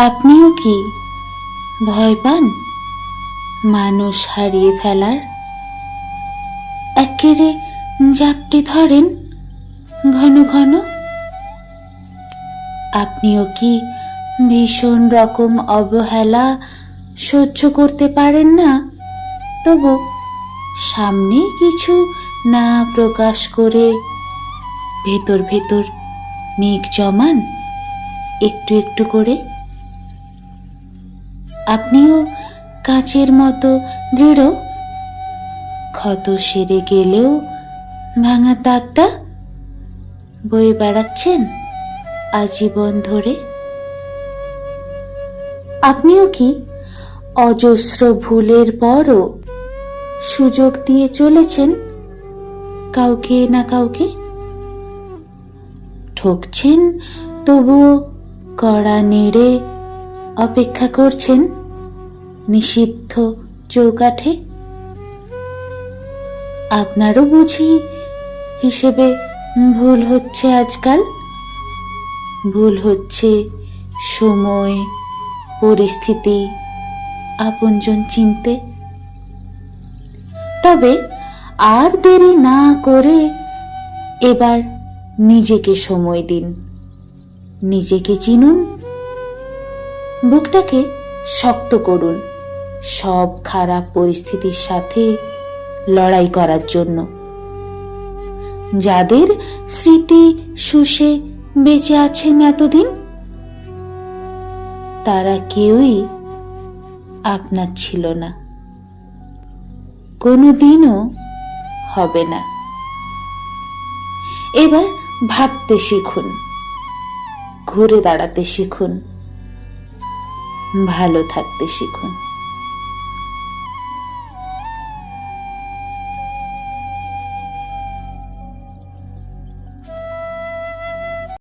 আপনিও কি ভয় পান মানুষ হারিয়ে ফেলার? একেরে জাপটে ধরেন ঘন ঘন? আপনিও কি ভীষণ রকম অবহেলা সহ্য করতে পারেন না, তবু সামনে কিছু না প্রকাশ করে ভেতর ভেতর মেঘ জমান একটু একটু করে? আপনিও কাচের মতো দৃঢ়, ক্ষত সেরে গেলেও ভাঙা দাগটা বয়ে বেড়াচ্ছেন আজীবন ধরে? আপনিও কি অজস্র ভুলের পরও সুযোগ দিয়ে চলেছেন কাউকে না কাউকে? ঠকছেন তবুও কড়া নেড়ে অপেক্ষা করছেন নিষিদ্ধ চৌকাঠে? আপনারও বুঝি হিসেবে ভুল হচ্ছে আজকাল? ভুল হচ্ছে সময়, পরিস্থিতি, আপনজন চিনতে? তবে আর দেরি না করে এবার নিজেকে সময় দিন, নিজেকে চিনুন, বুকটাকে শক্ত করুন সব খারাপ পরিস্থিতির সাথে লড়াই করার জন্য। যাদের স্মৃতি শুষে বেঁচে আছেন এতদিন, তারা কেউই আপনার ছিল না, কোনোদিনও হবে না। এবার ভাবতে শিখুন, ঘুরে দাঁড়াতে শিখুন, ভালো থাকতে শিখুন।